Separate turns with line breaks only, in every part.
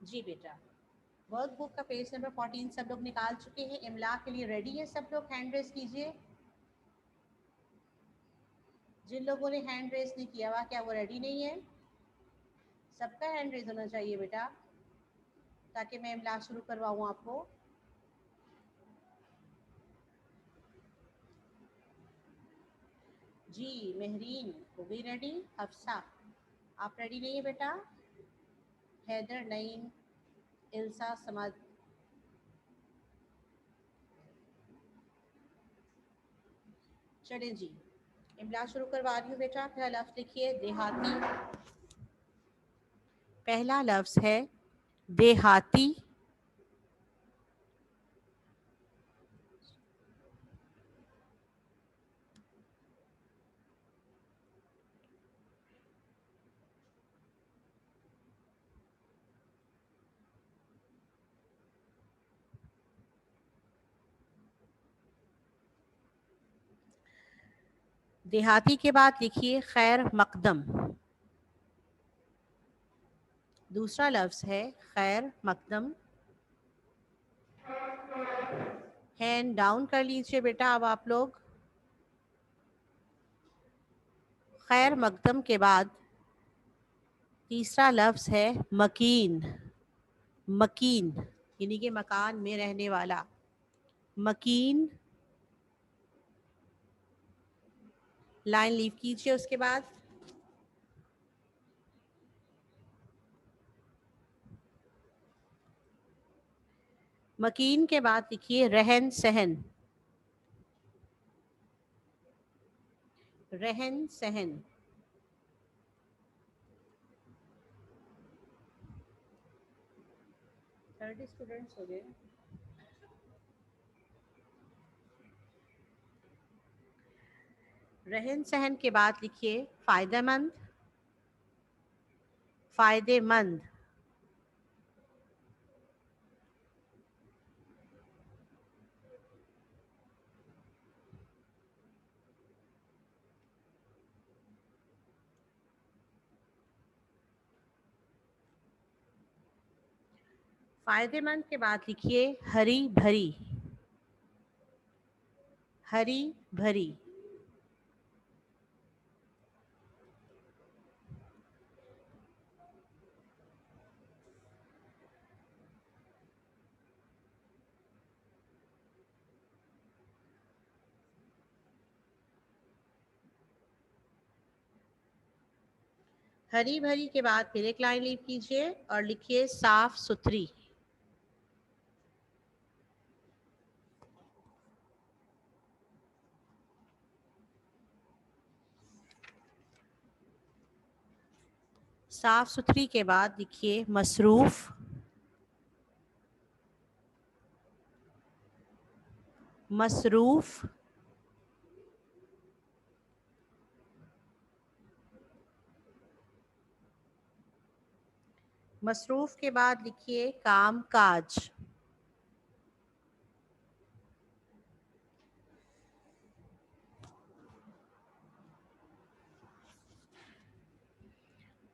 जी बेटा, वर्कबुक का page number 14 सब लोग निकाल चुके हैं, इमला के लिए रेडी है सब लोग? हैंड रेस कीजिए। जिन लोगों ने हैंड रेस नहीं किया हुआ, क्या वो रेडी नहीं है? सबका हैंड रेस होना चाहिए बेटा, ताकि मैं इमला शुरू करवाऊँ आपको। जी महरीन हो गई रेडी। हफ्सा, आप रेडी नहीं है बेटा? हैदर, नईम, इल्सा, समद। चले जी, इमला शुरू करवा रही हूँ बेटा। पहला लफ्ज लिखिए देहाती। पहला लफ्ज है देहाती। देहाती के बाद लिखिए खैर मकदम। दूसरा लफ्ज है खैर मकदम। हैंड डाउन कर लीजिए बेटा अब आप लोग। खैर मकदम के बाद तीसरा लफ्ज है मकीन। मकीन यानी कि मकान में रहने वाला। मकीन, लाइन लीव कीजिए उसके बाद। मकीन के बाद लिखिए रहन सहन। रहन सहन। 30 स्टूडेंट्स हो गए। रहन सहन के बाद लिखिए फायदेमंद। फायदेमंद। फायदेमंद के बाद लिखिए हरी भरी। हरी भरी। हरी भरी के बाद फिर एक लाइन लीव कीजिए और लिखिए साफ सुथरी। साफ सुथरी के बाद लिखिए मसरूफ। मसरूफ। मसरूफ के बाद लिखिए काम काज।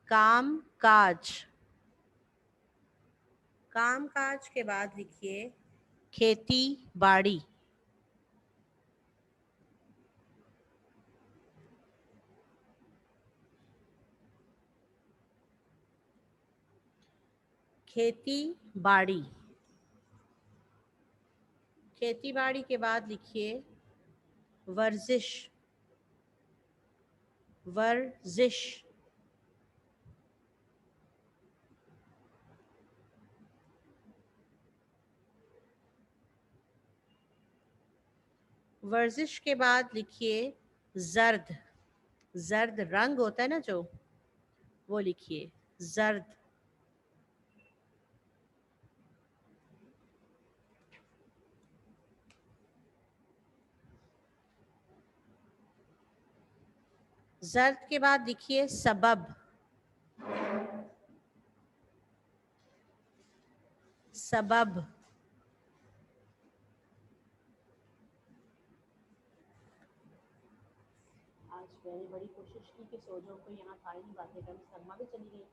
काम काज। काम काज के बाद लिखिए खेती बाड़ी। खेती बाड़ी। खेती बाड़ी के बाद लिखिए वर्जिश। वर्जिश। वर्जिश के बाद लिखिए जर्द। जर्द रंग होता है ना जो, वो लिखिए जर्द। जर्द के बाद लिखिए सबब। सबब। आज मैंने बड़ी कोशिश की कि सो जाऊं, कोई यहाँ था ही नहीं, बातें करने। सरमा भी चली गई।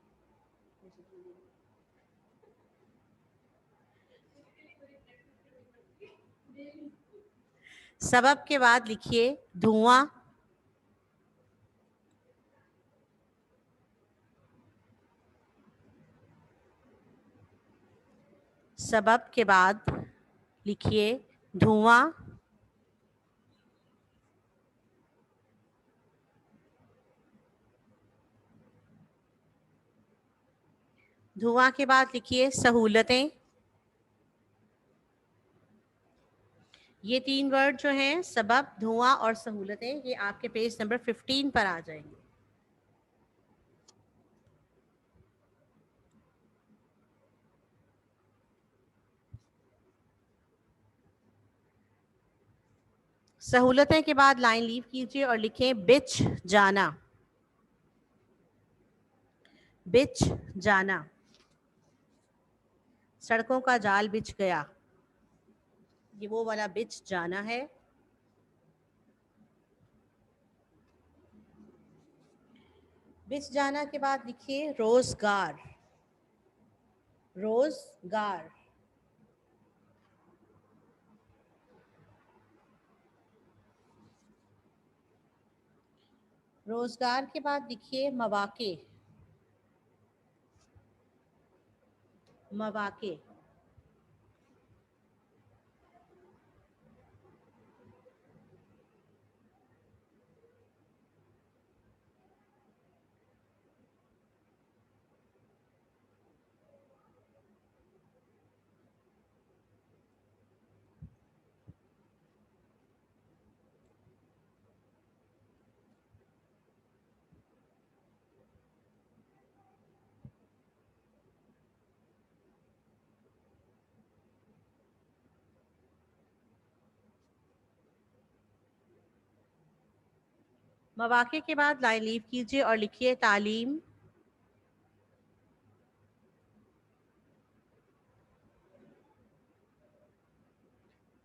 सबब के बाद लिखिए धुआं। सबब के बाद लिखिए धुआं। धुआं के बाद लिखिए सहूलतें। ये 3 वर्ड जो हैं सबब, धुआं और सहूलतें, ये आपके पेज नंबर 15 पर आ जाएंगे। सहूलतें के बाद लाइन लीव कीजिए और लिखें बिछ जाना। बिछ जाना, सड़कों का जाल बिछ गया, ये वो वाला बिछ जाना है। बिछ जाना के बाद लिखिए रोजगार। रोजगार, रोजगार के बाद लिखिए मवाके। मवाके, मवाके के बाद लाइन लीव कीजिए और लिखिए तालीम।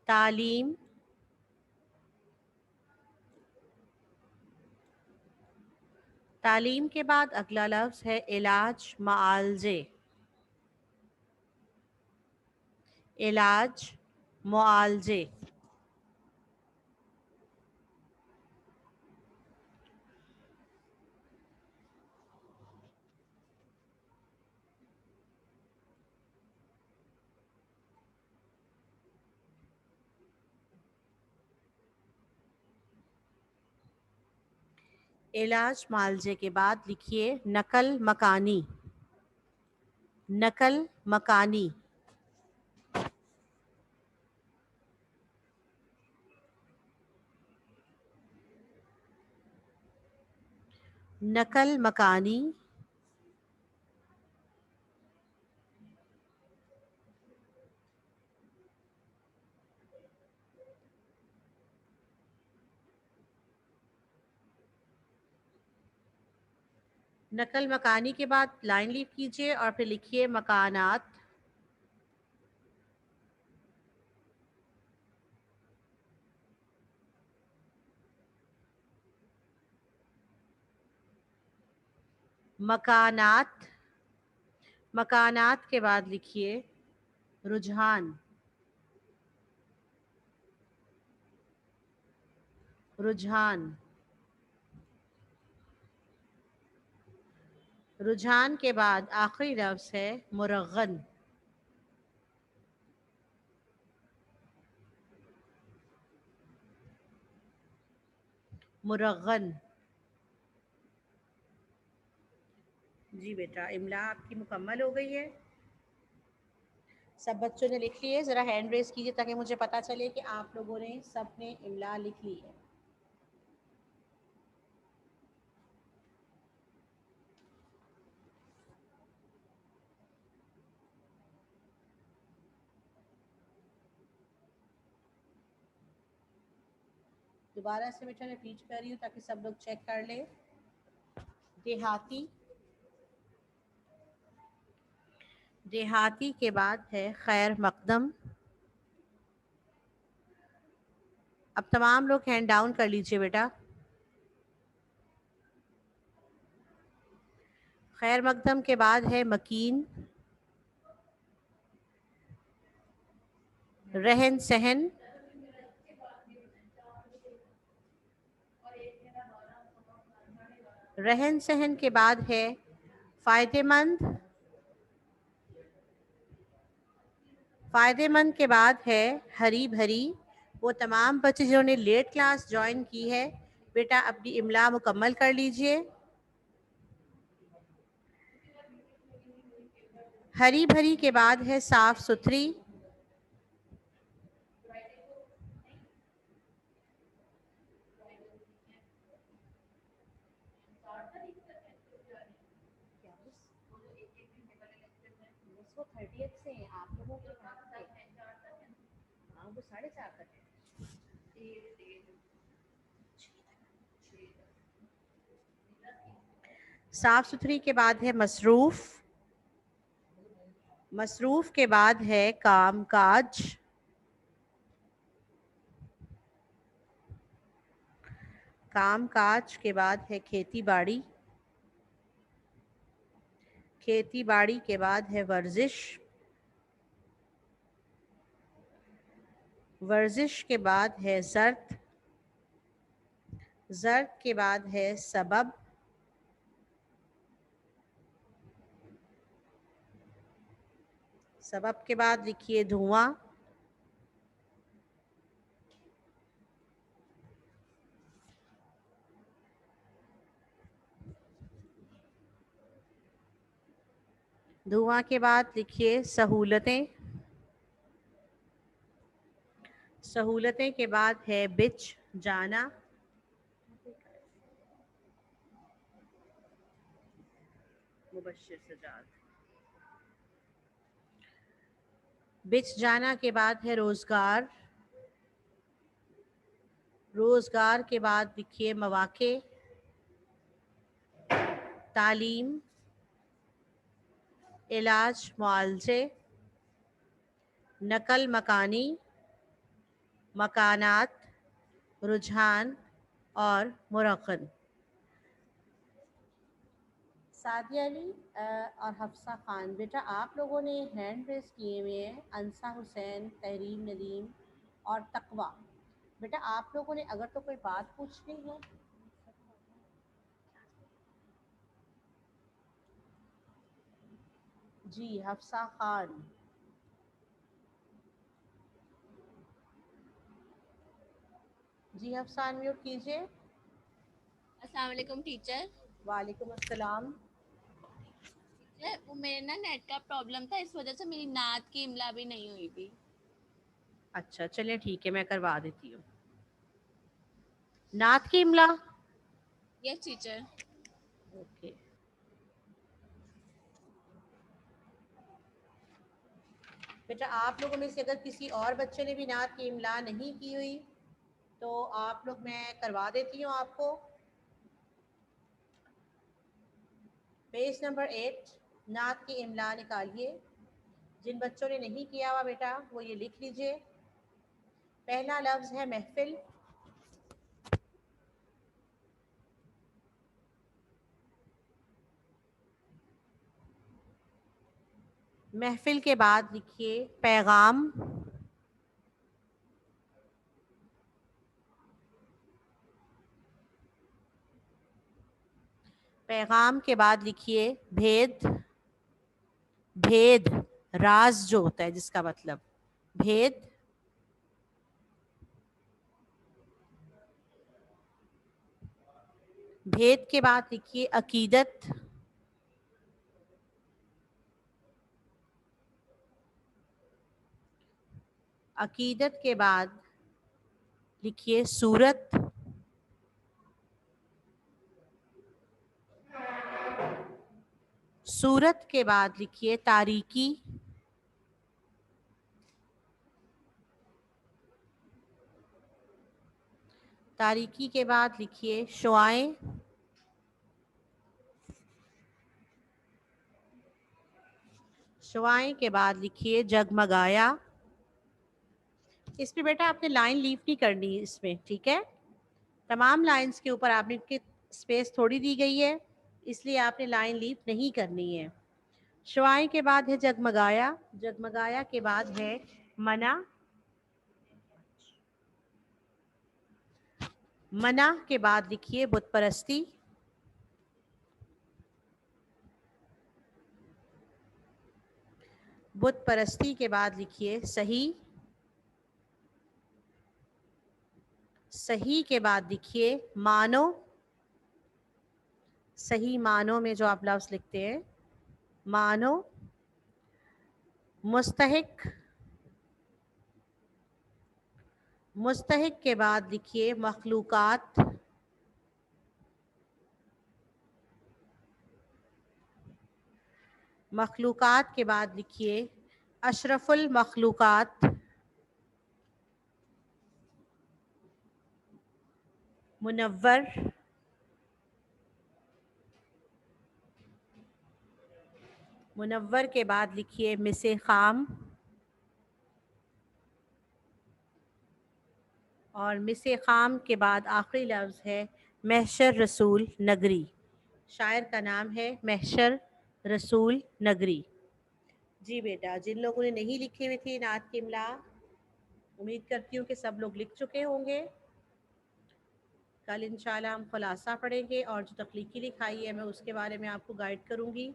तालीम, तालीम के बाद अगला लफ्ज है इलाज मुआलजे। इलाज मुआलजे, इलाज मुआलजे के बाद लिखिए नकल मकानी। नकल मकानी, नकल मकानी, नकल मकानी के बाद लाइन लीव कीजिए और फिर लिखिए मकानात। मकानात, मकानात के बाद लिखिए रुझान। रुझान, रुझान के बाद आखिरी लफ्ज है मुरगन। मुरगन। जी बेटा, इमला आपकी मुकम्मल हो गई है। सब बच्चों ने लिख ली है? ज़रा हैंड रेज कीजिए ताकि मुझे पता चले कि आप लोगों ने सबने इमला लिख ली है। दोबारा से बेटा रिपीट कर रही हूँ ताकि सब लोग चेक कर ले। देहाती, देहाती के बाद है खैर मकदम। अब तमाम लोग हैंड डाउन कर लीजिए बेटा। खैर मकदम के बाद है मकीन। रहन सहन। रहन सहन के बाद है फायदेमंद। फायदेमंद के बाद है हरी भरी। वो तमाम बच्चे जिन्होंने लेट क्लास ज्वाइन की है, बेटा अपनी इमला मुकम्मल कर लीजिए। हरी भरी के बाद है साफ सुथरी। वो 30th से हैं आप लोगों के पास से। हाँ वो 4:30 तक है। साफ सुथरी के बाद है मसरूफ। मसरूफ के बाद है काम काज। काम काज के बाद है खेती बाड़ी। खेती बाड़ी के बाद है वर्जिश। वर्जिश के बाद है ज़र्द। ज़र्द के बाद है सबब। सबब के बाद लिखिए धुआं। धुआं के बाद लिखिए सहूलतें। सहूलतें के बाद है बिच जाना। मुबश्शिर सजाद। बिच जाना के बाद है रोजगार। रोजगार के बाद लिखिए मौाक़े। तालीम, इलाज, मुआवजे, नकल मकानी, मकानात, रुझान और मुरक़न। सादिया अली और हफ्सा खान, बेटा आप लोगों ने हैंड रेस किए हुए हैं। अंसा हुसैन, तहरीम नदीम और तकवा। बेटा आप लोगों ने अगर तो कोई बात पूछनी है। जी हफ्सा खान। जी हफ्सा अनम्यूट कीजिए।
अस्सलाम वालेकुम टीचर।
वालेकुम अस्सलाम।
टीचर वो मेरे ना नेट का प्रॉब्लम था, इस वजह से मेरी नात की इमला भी नहीं हुई थी।
अच्छा चलिए ठीक है, मैं करवा देती हूँ। नात की इमला।
Yes teacher.
ओके। बेटा आप लोगों में से अगर किसी और बच्चे ने भी नात की इमला नहीं की हुई तो आप लोग, मैं करवा देती हूँ आपको। पेज नंबर 8 नात की इमला निकालिए। जिन बच्चों ने नहीं किया हुआ बेटा वो ये लिख लीजिए। पहला लफ्ज़ है महफिल। महफिल के बाद लिखिए पैगाम। पैगाम के बाद लिखिए भेद। भेद, राज जो होता है जिसका मतलब भेद। भेद के बाद लिखिए अकीदत। अकीदत के बाद लिखिए सूरत। सूरत के बाद लिखिए तारीकी। तारीकी के बाद लिखिए शुआएं। शुआएं के बाद लिखिए जगमगाया। इसमें बेटा आपने लाइन लीव नहीं करनी इसमें, ठीक है। तमाम लाइंस के ऊपर आपने की स्पेस थोड़ी दी गई है, इसलिए आपने लाइन लीव नहीं करनी है। शुआएं के बाद है जगमगाया। जगमगाया के बाद है मना। मना के बाद लिखिए बुत परस्ती। बुत परस्ती के बाद लिखिए सही। सही के बाद लिखिए मानो। सही मानो में जो आप लफ्ज़ लिखते हैं, मानो। मुस्तहिक। मुस्तहिक के बाद लिखिए मखलूकात। मखलूकात के बाद लिखिए अशरफुल मखलूकात। मुनव्वर। मुनव्वर के बाद लिखिए मिसे खाम। और मिसे खाम के बाद आखिरी लफ्ज़ है महशर रसूल नगरी। शायर का नाम है महशर रसूल नगरी। जी बेटा, जिन लोगों ने नहीं लिखे हुए थे नात की इमला, उम्मीद करती हूँ कि सब लोग लिख चुके होंगे। कल इंशाल्लाह हम खुलासा पढ़ेंगे और जो तख्लीकी लिखाई है मैं उसके बारे में आपको गाइड करूँगी।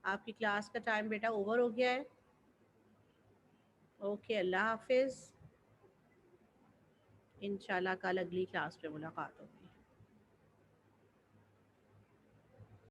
आपकी क्लास का टाइम बेटा ओवर हो गया है। ओके, अल्लाह हाफिज़। इंशाल्लाह कल अगली क्लास में मुलाकात होगी।